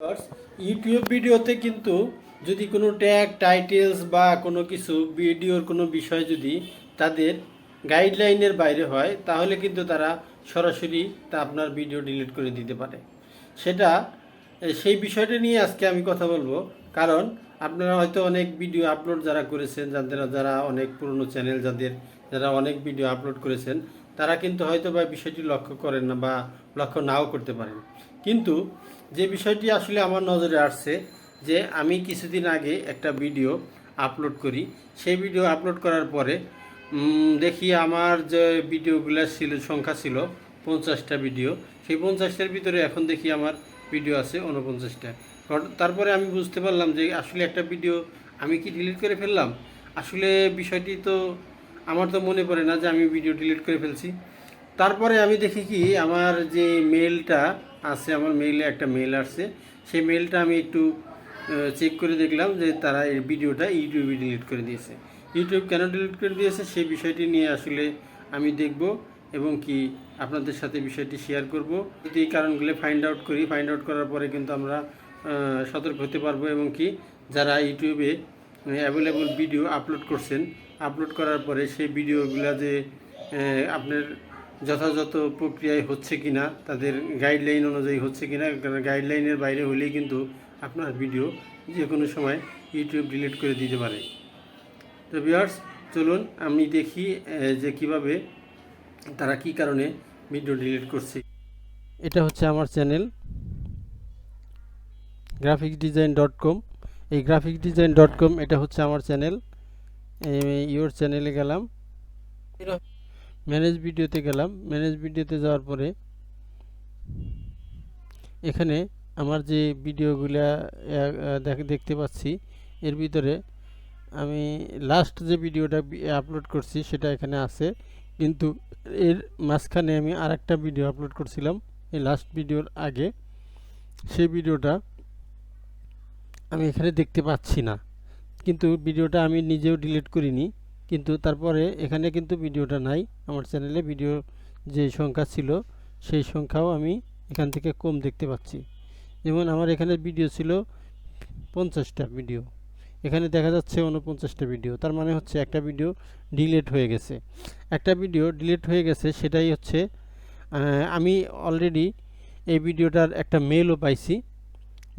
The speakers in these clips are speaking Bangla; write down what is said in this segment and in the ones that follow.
ভিউয়ার্স, ইউটিউব ভিডিওতে কিন্তু যদি কোনো ট্যাগ টাইটেলস বা কোনো কিছু ভিডিওর কোনো বিষয় যদি তাদের গাইডলাইনের বাইরে হয় তাহলে কিন্তু তারা সরাসরি তা আপনার ভিডিও ডিলিট করে দিতে পারে। সেটা সেই বিষয়টা নিয়ে আজকে আমি কথা বলবো। কারণ আপনারা হয়তো অনেক ভিডিও আপলোড যারা করেছেন, যারা অনেক পুরনো চ্যানেল, যারা অনেক ভিডিও আপলোড করেছেন, তারা কিন্তু হয়তো বা বিষয়টি লক্ষ্য করেন না বা লক্ষ্য নাও করতে পারেন। কিন্তু যে বিষয়টি আসলে আমার নজরে আসছে, যে আমি কিছুদিন আগে একটা ভিডিও আপলোড করি, সেই ভিডিও আপলোড করার পরে দেখি আমার যে ভিডিওগুলো সংখ্যা ছিল 50টা ভিডিও, সেই 50টার ভিতরে এখন দেখি আমার ভিডিও আছে 49টা। তারপরে আমি বুঝতে পারলাম যে আসলে একটা ভিডিও আমি কি ডিলিট করে ফেললাম। আসলে বিষয়টি তো আমার তো মনে পড়ে না যে আমি ভিডিও ডিলিট করে ফেলছি। তারপরে আমি দেখি কি আমার যে মেলটা আছে, আমার মেইলে একটা মেল আসছে, সেই মেলটা আমি একটু চেক করে দেখলাম যে তারা এই ভিডিওটা ইউটিউবে ডিলিট করে দিয়েছে। ইউটিউব কেন ডিলিট করে দিয়েছে সেই বিষয়টি নিয়ে আসলে আমি দেখব এবং কি আপনাদের সাথে বিষয়টি শেয়ার করব। যদি এই কারণগুলো ফাইন্ড আউট করার পরে কিন্তু আমরা সতর্ক হতে পারবো এবং কি যারা ইউটিউবে অ্যাভেলেবল ভিডিও আপলোড করছেন, আপলোড করার পরে সেই ভিডিওগুলো যে আপনার যথাযথ প্রক্রিয়ায় হচ্ছে কিনা, তাদের গাইডলাইন অনুযায়ী হচ্ছে কিনা, কারণ গাইডলাইনের বাইরে হলেই কিন্তু আপনার ভিডিও যে কোনো সময় ইউটিউব ডিলিট করে দিতে পারে। তো ভিউয়ার্স, চলুন আমি দেখি যে কিভাবে তারা কি কারণে ভিডিও ডিলিট করছে। এটা হচ্ছে আমার চ্যানেল graphicsdesign.com। এই graphicsdesign.com এটা হচ্ছে আমার চ্যানেল। ইওর চ্যানেলে গেলাম, ম্যানেজ ভিডিওতে গেলাম। ম্যানেজ ভিডিওতে যাওয়ার পরে এখানে আমার যে ভিডিওগুলা দেখতে পাচ্ছি, এর ভিতরে আমি লাস্ট যে ভিডিওটা আপলোড করছি সেটা এখানে আছে, কিন্তু এর মাঝখানে আমি আরেকটা ভিডিও আপলোড করছিলাম এই লাস্ট ভিডিওর আগে, সেই ভিডিওটা আমি এখানে দেখতে পাচ্ছি না। কিন্তু ভিডিওটা আমি নিজেও ডিলিট করিনি, কিন্তু তারপরে এখানে কিন্তু ভিডিওটা নাই। আমার চ্যানেলে ভিডিও যে সংখ্যা ছিল সেই সংখ্যাও আমি এখান থেকে কম দেখতে পাচ্ছি। যেমন আমার এখানে ভিডিও ছিল 50টা ভিডিও, এখানে দেখা যাচ্ছে 49টা ভিডিও। তার মানে হচ্ছে একটা ভিডিও ডিলিট হয়ে গেছে। একটা ভিডিও ডিলিট হয়ে গেছে, সেটাই হচ্ছে আমি অলরেডি এই ভিডিওটার একটা মেলও পাইছি।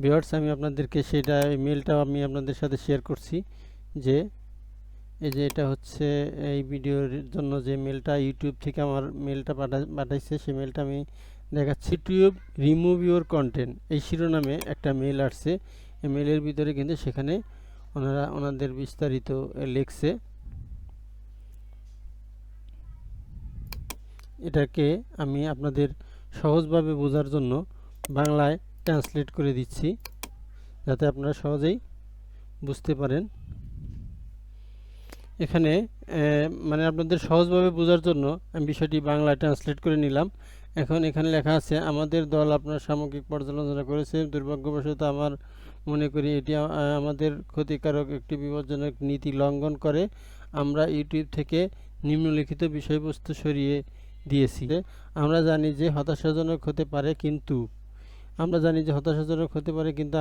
ভিউয়ার্স, আমি আপনাদেরকে সেটা মেলটাও আমি আপনাদের সাথে শেয়ার করছি। যে এই যে এটা হচ্ছে এই ভিডিওর জন্য যে মেলটা ইউটিউব থেকে আমার মেলটা পাঠাইছে, সেই মেলটা আমি দেখাচ্ছি। ইউটিউব রিমুভ ইউর কন্টেন্ট এই শিরোনামে একটা মেল আসছে। এই মেলের ভিতরে কিন্তু সেখানে ওনাদের বিস্তারিত লিখছে। এটাকে আমি আপনাদের সহজভাবে বোঝার জন্য বাংলায় ট্রান্সলেট করে দিচ্ছি, যাতে আপনারা সহজেই বুঝতে পারেন। এখানে মানে আপনাদের সহজভাবে বোঝার জন্য আমি বিষয়টি বাংলায় ট্রান্সলেট করে নিলাম। এখন এখানে লেখা আছে, আমাদের দল আপনার সামগ্রিক পর্যালোচনা করেছে। দুর্ভাগ্যবশত আমার মনে করি এটি আমাদের ক্ষতিকারক একটি বিপজ্জনক নীতি লঙ্ঘন করে। আমরা ইউটিউব থেকে নিম্নলিখিত বিষয়বস্তু সরিয়ে দিয়েছি। আমরা জানি যে হতাশাজনক হতে পারে, কিন্তু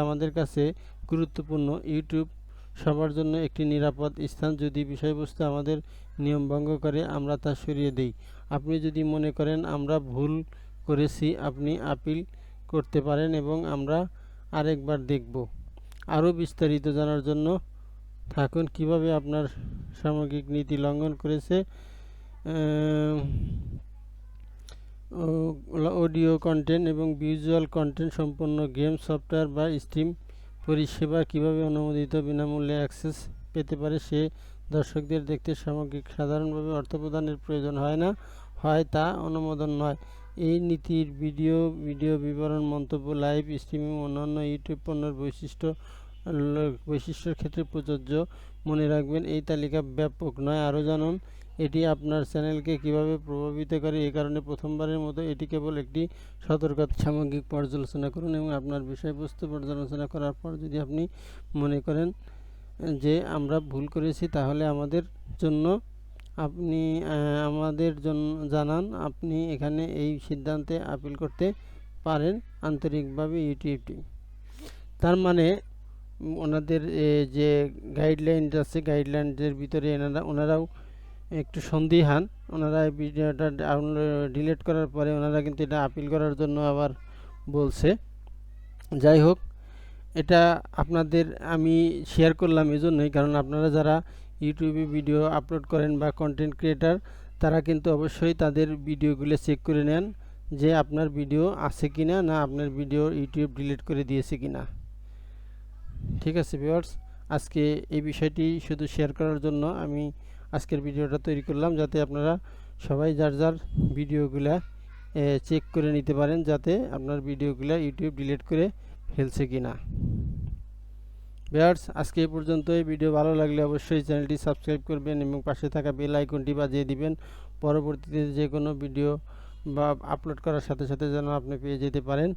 আমাদের কাছে গুরুত্বপূর্ণ। ইউটিউব সবার জন্য একটি নিরাপদ স্থান। যদি বিষয়বস্তু আমাদের নিয়ম ভঙ্গ করে, আমরা তা সরিয়ে দেই। আপনি যদি মনে করেন আমরা ভুল করেছি, আপনি আপিল করতে পারেন এবং আমরা আরেকবার দেখব। আরও বিস্তারিত জানার জন্য থাকুন। কিভাবে আপনার সামগ্রিক নীতি লঙ্ঘন করেছে, অডিও কন্টেন্ট এবং ভিজুয়াল কন্টেন্ট সম্পন্ন গেম, সফটওয়্যার বা স্ট্রিম পরিষেবা কিভাবে অনুমোদিত বিনামূল্যে অ্যাক্সেস পেতে পারে, সে দর্শকদের দেখতে সাধারণভাবে অর্থ প্রদানের প্রয়োজন হয় তা অনুমোদন নয়। এই নীতির ভিডিও বিবরণ, মন্তব্য, লাইভ স্ট্রিমিং অন্যান্য ইউটিউব পণ্যের বৈশিষ্ট্যের ক্ষেত্রে প্রযোজ্য। মনে রাখবেন, এই তালিকা ব্যাপক নয়। আরও জানুন এটি আপনার চ্যানেলকে কিভাবে প্রভাবিত করে। এই কারণে প্রথমবারের মতো এটি কেবল একটি সতর্কতা। সামগ্রিক পর্যালোচনা করুন এবং আপনার বিষয়বস্তু পর্যালোচনা করার পর যদি আপনি মনে করেন যে আমরা ভুল করেছি, তাহলে আমাদের জানান। আপনি এখানে এই সিদ্ধান্তে আপিল করতে পারেন। আন্তরিকভাবে ইউটিউব টিম। তার মানে ওনাদের যে গাইডলাইন আছে, গাইডলাইনের ভিতরে ওনারাও একটু সন্দিহান। ওনারা এই ভিডিওটা ডিলিট করার পরে ওনারা কিন্তু এটা আপিল করার জন্য আবার বলছে। যাই হোক, এটা আপনাদের আমি শেয়ার করলাম এজন্যই, কারণ আপনারা যারা ইউটিউবে ভিডিও আপলোড করেন বা কন্টেন্ট ক্রিয়েটার, তারা কিন্তু অবশ্যই তাদের ভিডিওগুলো চেক করে নেন যে আপনার ভিডিও আছে কিনা, না আপনার ভিডিও ইউটিউব ডিলিট করে দিয়েছে কিনা। ঠিক আছে ভিউয়ার্স, আজকে এই বিষয়টি শুধু শেয়ার করার জন্য আমি আজকের ভিডিওটা তৈরি করলাম, যাতে আপনারা সবাই যার যার ভিডিওগুলা চেক করে নিতে পারেন, যাতে আপনার ভিডিওগুলো ইউটিউব ডিলিট করে ফেলছে কিনা। ভিউয়ার্স, আজকে এই পর্যন্তই। ভিডিও ভালো লাগলে অবশ্যই চ্যানেলটি সাবস্ক্রাইব করবেন এবং পাশে থাকা বেল আইকনটি বাজিয়ে দিবেন, পরবর্তীতে যে কোনো ভিডিও বা আপলোড করার সাথে সাথে যেন আপনি পেয়ে যেতে পারেন।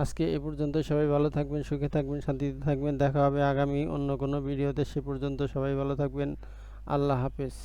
আজকে এ পর্যন্ত। সবাই ভালো থাকবেন, সুখে থাকবেন, শান্তিতে থাকবেন। দেখা হবে আগামী অন্য কোনো ভিডিওতে। সে পর্যন্ত সবাই ভালো থাকবেন। আল্লাহ হাফেজ।